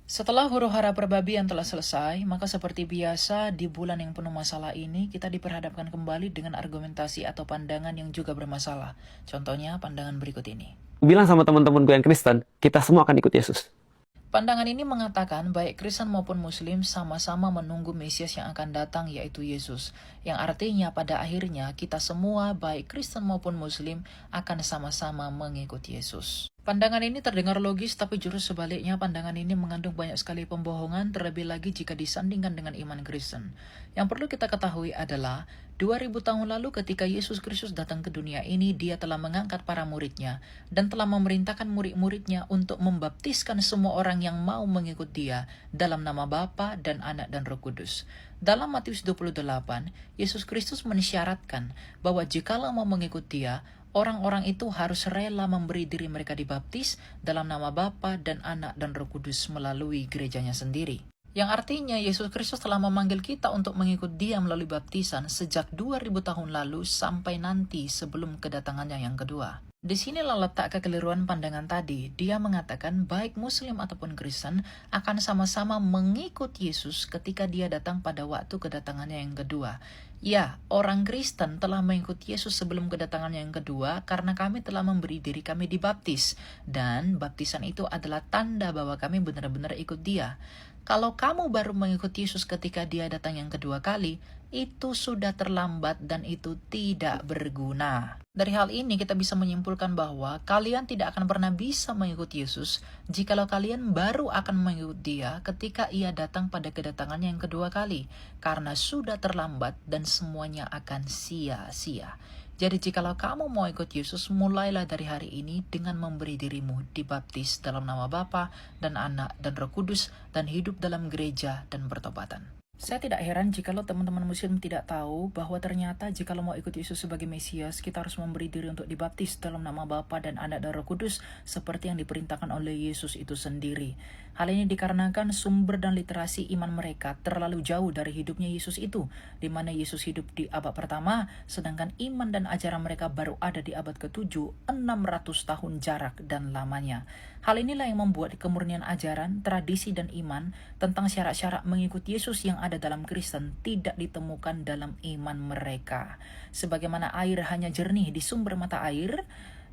Setelah huru-hara perbabi yang telah selesai, maka seperti biasa di bulan yang penuh masalah ini kita diperhadapkan kembali dengan argumentasi atau pandangan yang juga bermasalah. Contohnya pandangan berikut ini. Bilang sama teman-temanku yang Kristen, kita semua akan ikut Yesus. Pandangan ini mengatakan baik Kristen maupun Muslim sama-sama menunggu Mesias yang akan datang, yaitu Yesus. Yang artinya pada akhirnya kita semua baik Kristen maupun Muslim akan sama-sama mengikut Yesus. Pandangan ini terdengar logis, tapi justru sebaliknya pandangan ini mengandung banyak sekali pembohongan, terlebih lagi jika disandingkan dengan iman Kristen. Yang perlu kita ketahui adalah 2000 tahun lalu ketika Yesus Kristus datang ke dunia ini, dia telah mengangkat para muridnya dan telah memerintahkan murid-muridnya untuk membaptiskan semua orang yang mau mengikut dia dalam nama Bapa dan Anak dan Roh Kudus. Dalam Matius 28, Yesus Kristus mensyaratkan bahwa jikalau mau mengikut dia, orang-orang itu harus rela memberi diri mereka dibaptis dalam nama Bapa dan Anak dan Roh Kudus melalui gerejanya sendiri. Yang artinya Yesus Kristus telah memanggil kita untuk mengikut dia melalui baptisan sejak 2000 tahun lalu sampai nanti sebelum kedatangannya yang kedua. Disinilah letak kekeliruan pandangan tadi. Dia mengatakan baik Muslim ataupun Kristen akan sama-sama mengikut Yesus ketika dia datang pada waktu kedatangannya yang kedua. Ya, orang Kristen telah mengikut Yesus sebelum kedatangannya yang kedua karena kami telah memberi diri kami dibaptis. Dan baptisan itu adalah tanda bahwa kami benar-benar ikut dia. Kalau kamu baru mengikuti Yesus ketika dia datang yang kedua kali, itu sudah terlambat dan itu tidak berguna. Dari hal ini kita bisa menyimpulkan bahwa kalian tidak akan pernah bisa mengikuti Yesus jikalau kalian baru akan mengikuti dia ketika ia datang pada kedatangannya yang kedua kali, karena sudah terlambat dan semuanya akan sia-sia. Jadi jikalau kamu mau ikut Yesus, mulailah dari hari ini dengan memberi dirimu dibaptis dalam nama Bapa dan Anak dan Roh Kudus dan hidup dalam gereja dan pertobatan. Saya tidak heran jikalau teman-teman Muslim tidak tahu bahwa ternyata jikalau mau ikut Yesus sebagai Mesias, kita harus memberi diri untuk dibaptis dalam nama Bapa dan Anak dan Roh Kudus seperti yang diperintahkan oleh Yesus itu sendiri. Hal ini dikarenakan sumber dan literasi iman mereka terlalu jauh dari hidupnya Yesus itu, di mana Yesus hidup di abad pertama, sedangkan iman dan ajaran mereka baru ada di abad ke-7, 600 tahun jarak dan lamanya. Hal inilah yang membuat kemurnian ajaran, tradisi, dan iman tentang syarat-syarat mengikuti Yesus yang ada dalam Kristen tidak ditemukan dalam iman mereka. Sebagaimana air hanya jernih di sumber mata air,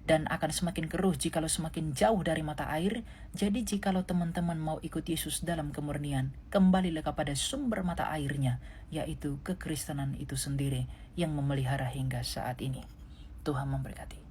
dan akan semakin keruh jikalau semakin jauh dari mata air. Jadi jikalau teman-teman mau ikut Yesus dalam kemurnian, kembalilah kepada sumber mata airnya, yaitu kekristenan itu sendiri yang memelihara hingga saat ini. Tuhan memberkati.